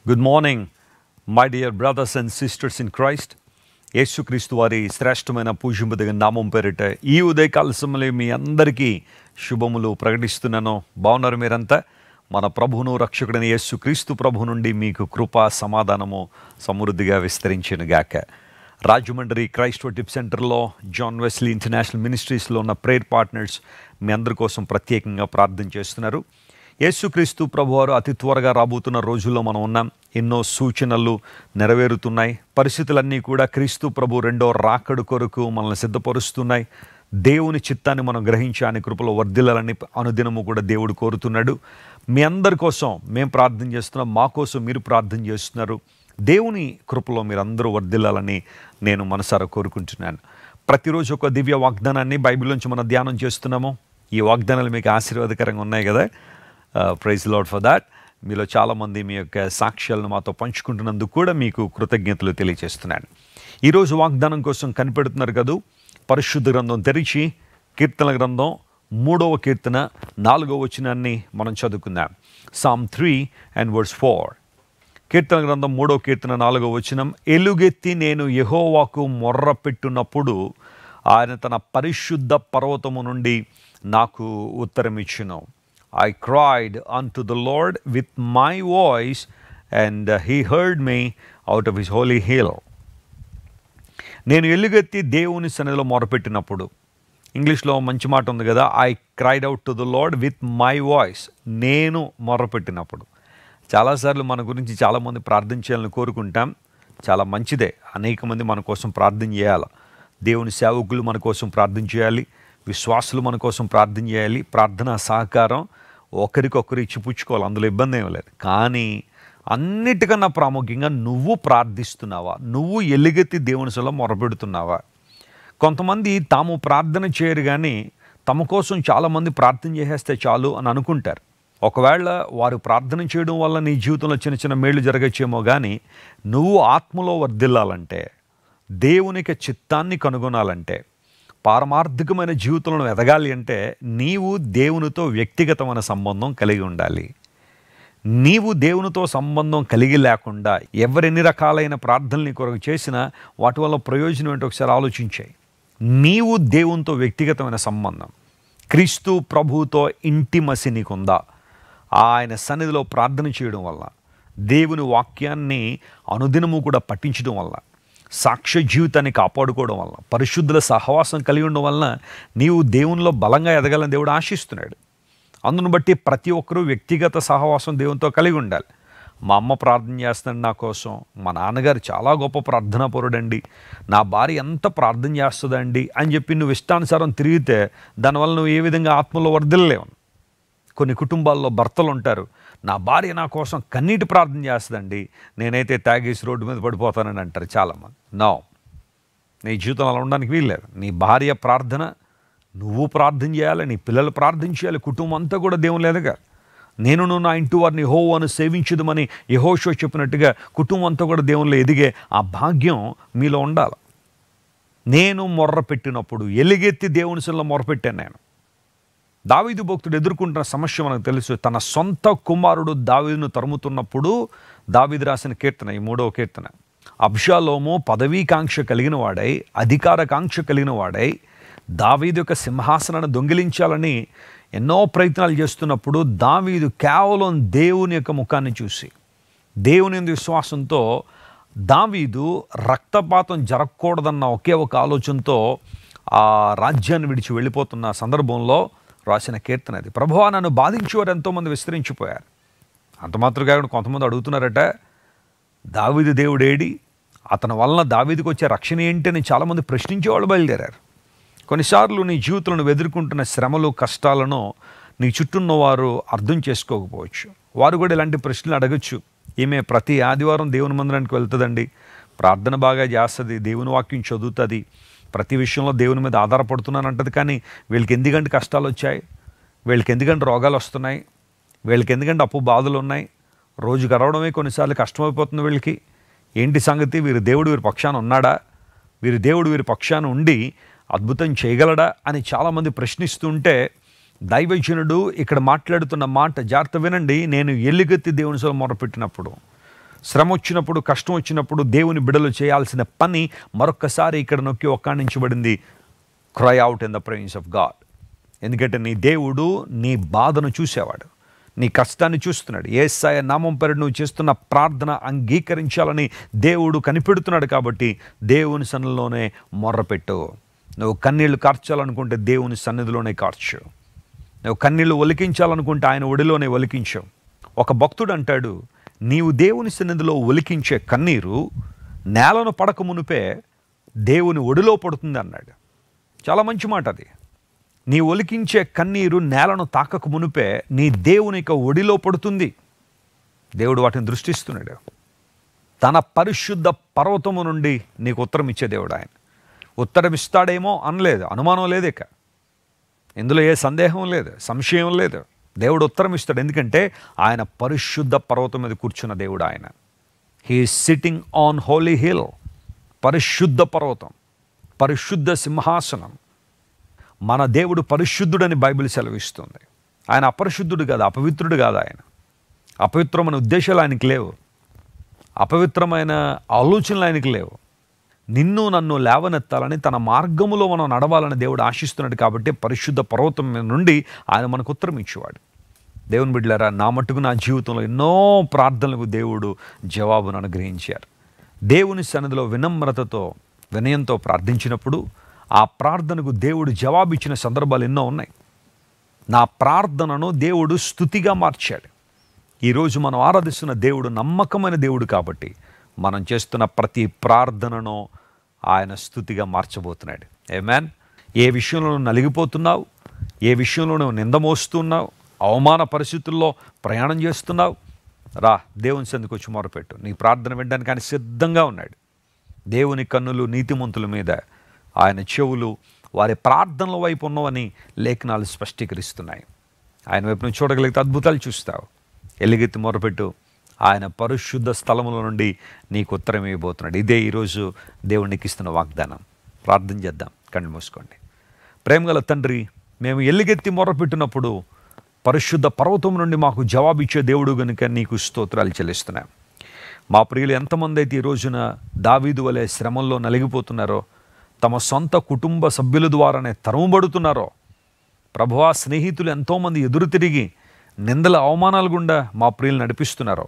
Good morning my dear brothers and sisters in Christ. యేసుక్రీస్తు వారి శ్రేష్టమైన పూజింపదగిన నామం పేరిట ఈ ఉదయకాల సమయంలో మీ అందరికీ శుభములు ప్రకటిస్తున్నాను. బాగున్నారు మీరంతా? మన ప్రభువును రక్షకుడైన యేసుక్రీస్తు ప్రభు నుండి మీకు కృప సమాధానము సమృద్ధిగా విస్తరించిన గాక. రాజమండ్రి క్రైస్ట్ టిప్ సెంటర్లో జాన్ వెస్లీ ఇంటర్నేషనల్ మినిస్ట్రీస్లో ఉన్న ప్రేయర్ పార్ట్నర్స్ మీ అందరి కోసం ప్రత్యేకంగా ప్రార్థన చేస్తున్నారు. యేసుక్రీస్తు ప్రభువారు అతి త్వరగా రాబోతున్న రోజుల్లో మనం ఉన్నాం. ఎన్నో సూచనలు నెరవేరుతున్నాయి. పరిస్థితులన్నీ కూడా క్రీస్తు ప్రభు రెండో రాకడు కొరకు మనల్ని సిద్ధపరుస్తున్నాయి. దేవుని చిత్తాన్ని మనం గ్రహించి ఆయన కృపలో వర్ధిల్లాలని అనుదినము కూడా దేవుడు కోరుతున్నాడు. మీ అందరి కోసం మేము ప్రార్థన చేస్తున్నాం, మా కోసం మీరు ప్రార్థన చేస్తున్నారు. దేవుని కృపలో మీరందరూ వర్ధిల్లాలని నేను మనసారా కోరుకుంటున్నాను. ప్రతిరోజు ఒక దివ్య వాగ్దానాన్ని బైబిల్ నుంచి మనం ధ్యానం చేస్తున్నాము. ఈ వాగ్దానాలు మీకు ఆశీర్వాదకరంగా ఉన్నాయి కదా. Praise Lord for that. మీలో చాలామంది మీ యొక్క సాక్ష్యాలను మాతో పంచుకుంటున్నందుకు కూడా మీకు కృతజ్ఞతలు తెలియజేస్తున్నాను. ఈరోజు వాగ్దానం కోసం కనిపెడుతున్నారు కదా. పరిశుద్ధ గ్రంథం తెరిచి కీర్తన గ్రంథం 3వ కీర్తన 4వ వచనాన్ని మనం చదువుకుందాం. Psalm 3:4. కీర్తన గ్రంథం 3వ కీర్తన 4వ వచనం, ఎలుగెత్తి నేను యెహోవాకు మొర్ర పెట్టునప్పుడు ఆయన తన పరిశుద్ధ పర్వతము నుండి నాకు ఉత్తరమిచ్చును. I cried unto the Lord with my voice, and he heard me out of his holy hill. నేను ఎలుగెత్తి దేవుని సన్నిధిలో మొరపెట్టినప్పుడు, ఇంగ్లీష్లో మంచి మాట ఉంది కదా, I cried out to the Lord with my voice. నేను మొరపెట్టినప్పుడు. చాలాసార్లు మన గురించి చాలామంది ప్రార్థన చేయాలని కోరుకుంటాం. చాలా మంచిదే. అనేక మంది మన కోసం ప్రార్థన చేయాలి. దేవుని సేవకులు మన కోసం ప్రార్థన చేయాలి. విశ్వాసులు మన కోసం ప్రార్థన చేయాలి. ప్రార్థనా సహకారం ఒకరికొకరు ఇచ్చిపుచ్చుకోవాలి, అందులో ఇబ్బంది ఏమీ లేదు. కానీ అన్నిటికన్నా ప్రాముఖ్యంగా నువ్వు ప్రార్థిస్తున్నావా? నువ్వు ఎలుగెత్తి దేవుని సన్నిధిలో మొరపెడుతున్నావా? కొంతమంది తాము ప్రార్థన చేయరు, కానీ తమ కోసం చాలామంది ప్రార్థన చేసేస్తే చాలు అని అనుకుంటారు. ఒకవేళ వారు ప్రార్థన చేయడం వల్ల నీ జీవితంలో చిన్న చిన్న మేళ్ళు జరగచ్చేమో, కానీ నువ్వు ఆత్మలో వర్ధిల్లాలంటే, దేవునికి చిత్తాన్ని కనుగొనాలంటే, పారమార్థికమైన జీవితంలో ఎదగాలి అంటే నీవు దేవునితో వ్యక్తిగతమైన సంబంధం కలిగి ఉండాలి. నీవు దేవునితో సంబంధం కలిగి లేకుండా ఎవరెన్ని రకాలైన ప్రార్థనలు కొరకు చేసినా వాటి వల్ల ప్రయోజనం ఏంటో ఒకసారి ఆలోచించాయి. నీవు దేవునితో వ్యక్తిగతమైన సంబంధం, క్రీస్తు ప్రభువుతో ఇంటిమసి నీకుందా? ఆయన సన్నిధిలో ప్రార్థన చేయడం వల్ల, దేవుని వాక్యాన్ని అనుదినము కూడా పఠించడం వల్ల, సాక్ష్య జీవితాన్ని కాపాడుకోవడం వల్ల, పరిశుద్ధుల సహవాసం కలిగి ఉండడం వలన నీవు దేవునిలో బలంగా ఎదగాలని దేవుడు ఆశిస్తున్నాడు. అందును బట్టి ప్రతి ఒక్కరూ వ్యక్తిగత సహవాసం దేవునితో కలిగి ఉండాలి. మా అమ్మ ప్రార్థన చేస్తాడు నా కోసం, మా నాన్నగారు చాలా గొప్ప ప్రార్థనాపరుడండి, నా భార్య ఎంత ప్రార్థన చేస్తుందండి అని చెప్పి నువ్వు ఇష్టానుసారం తిరిగితే దానివల్ల నువ్వు ఏ విధంగా ఆత్మలో వర్ధిల్లలేవు. కొన్ని కుటుంబాల్లో భర్తలు ఉంటారు, నా భార్య నా కోసం కన్నీటి ప్రార్థన చేస్తుందండి, నేనైతే తాగేసి రోడ్డు మీద పడిపోతానని అంటారు చాలామంది. నో, నీ జీవితం అలా ఉండడానికి వీల్లేదు. నీ భార్య ప్రార్థన, నువ్వు ప్రార్థన చేయాలి, నీ పిల్లలు ప్రార్థన చేయాలి, కుటుంబం అంతా కూడా దేవుని ఎదగాలి. నేను నా ఇంటి వారిని యెహోవాను సేవించుదమని యెహోషువ చెప్పినట్టుగా కుటుంబం అంతా కూడా దేవునిలో ఎదిగే ఆ భాగ్యం మీలో ఉండాలి. నేను మొర్ర పెట్టినప్పుడు ఎలుగెత్తి దేవుని సన్నిధిలో మొరపెట్టాను. నేను దావీదు భక్తుడు ఎదుర్కొంటున్న సమస్య మనకు తెలుసు. తన సొంత కుమారుడు దావీదును తరుముతున్నప్పుడు దావీదు రాసిన కీర్తన, ఈ 3వ కీర్తన, అబ్షాలోము పదవీకాంక్ష కలిగిన వాడై, అధికారకాంక్ష కలిగిన వాడై దావీదు యొక్క సింహాసనాన్ని దొంగిలించాలని ఎన్నో ప్రయత్నాలు చేస్తున్నప్పుడు దావీదు కేవలం దేవుని యొక్క ముఖాన్ని చూసి, దేవుని యందు విశ్వాసంతో, దావీదు రక్తపాతం జరగకూడదన్న ఒకే ఒక ఆలోచనతో ఆ రాజ్యాన్ని విడిచి వెళ్ళిపోతున్న సందర్భంలో రాసిన కీర్తన అది. ప్రభువా, నన్ను బాధించేవారు ఎంతోమంది విస్తరించిపోయారు. అంత మాత్రమే కాకుండా కొంతమంది అడుగుతున్నారట, దావీదు దేవుడేడి, అతని వలన దావీదుకు వచ్చే రక్షణ ఏంటి అని చాలామంది ప్రశ్నించేవాళ్ళు బయలుదేరారు. కొన్నిసార్లు నీ జీవితంలో నువ్వు ఎదుర్కొంటున్న శ్రమలు, కష్టాలను నీ చుట్టూన్న వారు అర్థం చేసుకోకపోవచ్చు. వారు కూడా ఇలాంటి ప్రశ్నలు అడగచ్చు. ఈమె ప్రతి ఆదివారం దేవుని మందిరానికి వెళ్తుందండి, ప్రార్థన బాగా చేస్తుంది, దేవుని వాక్యం చదువుతుంది, ప్రతి విషయంలో దేవుని మీద ఆధారపడుతున్నాను అంటది, కానీ వీళ్ళకి ఎందుకంటే కష్టాలు వచ్చాయి, వీళ్ళకి ఎందుకంటే రోగాలు వస్తున్నాయి, వీళ్ళకి ఎందుకంటే అప్పు బాధలు ఉన్నాయి, రోజు గడవడమే కొన్నిసార్లు కష్టమైపోతుంది వీళ్ళకి. ఏంటి సంగతి? వీరి దేవుడు వీరి పక్షాన ఉన్నాడా? వీరి దేవుడు వీరి పక్షాన ఉండి అద్భుతం చేయగలడా అని చాలామంది ప్రశ్నిస్తుంటే దైవజనుడు ఇక్కడ మాట్లాడుతున్న మాట జాగ్రత్త వినండి. నేను ఎలుగెత్తి దేవుని సన్నిధిలో మొరపెట్టినప్పుడు, శ్రమ వచ్చినప్పుడు, కష్టం వచ్చినప్పుడు దేవుని బిడ్డలు చేయాల్సిన పని మరొక్కసారి ఇక్కడ నొక్కి ఒక్కాణించబడింది, cry out in the presence of God. ఎందుకంటే నీ దేవుడు నీ బాధను చూసేవాడు, నీ కష్టాన్ని చూస్తున్నాడు. యేసయ్య నామం పేరిట నువ్వు చేస్తున్న ప్రార్థన అంగీకరించాలని దేవుడు కనిపెడుతున్నాడు. కాబట్టి దేవుని సన్నిధిలోనే మొర్రపెట్టు. నువ్వు కన్నీళ్లు కార్చాలనుకుంటే దేవుని సన్నిధిలోనే కార్చు. నువ్వు కన్నీళ్లు ఒలికించాలనుకుంటే ఆయన ఒడిలోనే ఒలికించు. ఒక భక్తుడు అంటాడు, నీవు దేవుని సన్నిధిలో ఒలికించే కన్నీరు నేలను పడక మునిపే దేవుని ఒడిలో పడుతుంది అన్నాడు. చాలా మంచి మాట అది. నీ ఒలికించే కన్నీరు నేలను తాకక మునిపే నీ దేవుని యొక్క ఒడిలో పడుతుంది. దేవుడు వాటిని దృష్టిస్తున్నాడు. తన పరిశుద్ధ పర్వతము నుండి నీకు ఉత్తరం ఇచ్చే దేవుడు ఆయన. ఉత్తరం ఇస్తాడేమో అనలేదు, అనుమానం లేదు, ఇక ఇందులో ఏ సందేహం లేదు, సంశయం లేదు. దేవుడు ఉత్తరం ఇస్తాడు. ఎందుకంటే ఆయన పరిశుద్ధ పర్వతం మీద కూర్చున్న దేవుడు ఆయన. He is sitting on holy hill. పరిశుద్ధ పర్వతం, పరిశుద్ధ సింహాసనం. మన దేవుడు పరిశుద్ధుడని బైబిల్ సెలవిస్తుంది. ఆయన అపరిశుద్ధుడు కాదు, అపవిత్రుడు కాదు. ఆయన అపవిత్రమైన ఉద్దేశాలు ఆయనకి లేవు, అపవిత్రమైన ఆలోచనలు ఆయనకి లేవు. నిన్ను నన్ను లేవనెత్తాలని, తన మార్గములో మనం నడవాలని దేవుడు ఆశిస్తున్నాడు. కాబట్టి పరిశుద్ధ పర్వతం మీద నుండి ఆయన మనకు ఉత్తరం ఇచ్చేవాడు. దేవుని బిడ్డలారా, నా మట్టుకు నా జీవితంలో ఎన్నో ప్రార్థనలకు దేవుడు జవాబును అనుగ్రహించారు. దేవుని సన్నిధిలో వినమ్రతతో, వినయంతో ప్రార్థించినప్పుడు ఆ ప్రార్థనకు దేవుడు జవాబిచ్చిన సందర్భాలు ఎన్నో ఉన్నాయి. నా ప్రార్థనను దేవుడు స్తుతిగా మార్చాడు. ఈరోజు మనం ఆరాధిస్తున్న దేవుడు నమ్మకమైన దేవుడు. కాబట్టి మనం చేస్తున్న ప్రతి ప్రార్థనను ఆయన స్తుతిగా మార్చబోతున్నాడు. ఆమేన్. ఏ విషయంలో నువ్వు నలిగిపోతున్నావు, ఏ విషయంలో నువ్వు నిందమోస్తున్నావు, అవమాన పరిస్థితుల్లో ప్రయాణం చేస్తున్నావు, రా దేవుని సన్నిధికి వచ్చి మొరపెట్టు. నీ ప్రార్థన వినడానికి ఆయన సిద్ధంగా ఉన్నాడు. దేవుని కన్నులు నీతిమంతుల మీద, ఆయన చెవులు వారి ప్రార్థనల వైపు ఉన్నవని లేఖనాలు స్పష్టీకరిస్తున్నాయి. ఆయన వైపు నువ్వు చూడగలిగితే అద్భుతాలు చూస్తావు. ఎలుగెత్తి మొరపెట్టు. ఆయన పరిశుద్ధ స్థలముల నుండి నీకు ఉత్తరం ఇవ్వబోతున్నాడు. ఇదే ఈరోజు దేవునికి ఇస్తున్న వాగ్దానం. ప్రార్థన చేద్దాం. కళ్ళు మూసుకోండి. ప్రేమగల తండ్రి, మేము ఎలుగెత్తి మొరపెట్టినప్పుడు పరిశుద్ధ పర్వతం నుండి మాకు జవాబిచ్చే దేవుడు కనుక నీకు స్తోత్రాలు చెల్లిస్తున్నాం. మా ప్రియులు ఎంతమంది అయితే ఈ రోజున దావీదు వలె శ్రమల్లో నలిగిపోతున్నారో, తమ సొంత కుటుంబ సభ్యుల ద్వారానే తరుముబడుతున్నారో, ప్రభువా స్నేహితులు ఎంతోమంది ఎదురు తిరిగి నిందల అవమానాలు గుండా మా ప్రియులు నడిపిస్తున్నారో,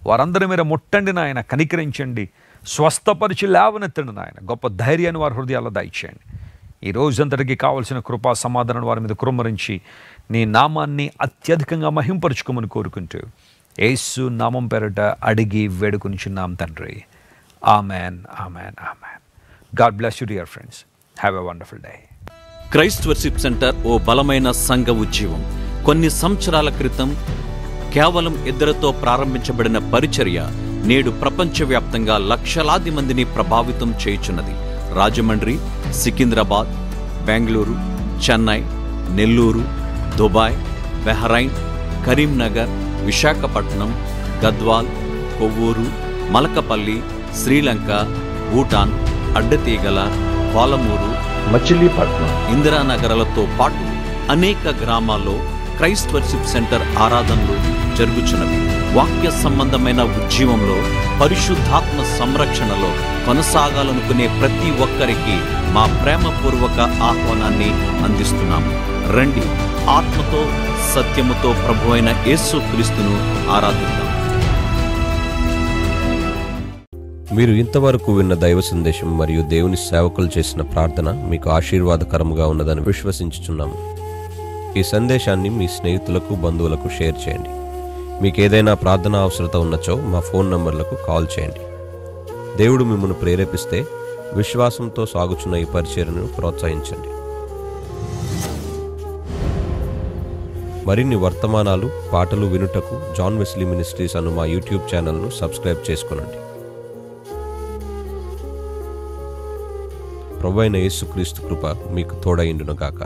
వారందరి మీద ముట్టండి నాయన, కనికరించండి, స్వస్థపరిచి లేవనెత్తండి నాయన. గొప్ప ధైర్యాన్ని వారి హృదయాల్లో దయచేయండి. ఈ రోజంతటికి కావలసిన కృపా సమాధానం వారి మీద కుమ్మరించి నీ నామాన్ని అత్యధికంగా మహింపరుచుకోమని కోరుకుంటూ యేసు నామం పేరట అడిగి వేడుకొనిచున్నాం తండ్రి. Amen, amen, amen. God bless you dear friends. Have a wonderful day. Christ worship centre ఓ బలమైన సంఘ ఉద్యమం. కొన్ని సంవత్సరాల క్రితం కేవలం 2తో ప్రారంభించబడిన పరిచర్య నేడు ప్రపంచవ్యాప్తంగా లక్షలాది మందిని ప్రభావితం చేయుచున్నది. రాజమండ్రి, సికింద్రాబాద్, బెంగళూరు, చెన్నై, నెల్లూరు, దుబాయ్, బెహ్రైన్, కరీంనగర్, విశాఖపట్నం, గద్వాల్, కొవ్వూరు, మలకపల్లి, శ్రీలంక, భూటాన్, అడ్డతీగల, పాలమూరు, మచిలీపట్నం, ఇందిరానగర్లతో పాటు అనేక గ్రామాల్లో క్రైస్ట్ వర్షిప్ సెంటర్ ఆరాధనలు జరుగుచున్నవి. వాక్య సంబంధమైన ఉద్యమంలో, పరిశుద్ధాత్మ సంరక్షణలో కొనసాగాలనుకునే ప్రతి ఒక్కరికి మా ప్రేమపూర్వక ఆహ్వానాన్ని అందిస్తున్నాము. రండి, ఆత్మతో సత్యముతో ప్రభువైన యేసు క్రీస్తును ఆరాధిద్దాం. మీరు ఇంతవరకు విన్న దైవ సందేశం మరియు దేవుని సేవకులు చేసిన ప్రార్థన మీకు ఆశీర్వాదకరముగా ఉన్నదని విశ్వసించుచున్నాము. ఈ సందేశాన్ని మీ స్నేహితులకు, బంధువులకు షేర్ చేయండి. మీకు ఏదైనా ప్రార్థన అవసరత ఉన్నచో మా ఫోన్ నంబర్లకు కాల్ చేయండి. దేవుడు మిమ్మల్ని ప్రేరేపిస్తే విశ్వాసంతో సాగుచున్న ఈ పరిచర్యను ప్రోత్సహించండి. మరిన్ని వర్తమానాలు, పాటలు వినుటకు జాన్ వెస్లీ మినిస్ట్రీస్ అను మా యూట్యూబ్ ఛానల్ను సబ్స్క్రైబ్ చేసుకొనండి. ప్రభువైన యేసుక్రీస్తు కృప మీకు తోడైండును గాక.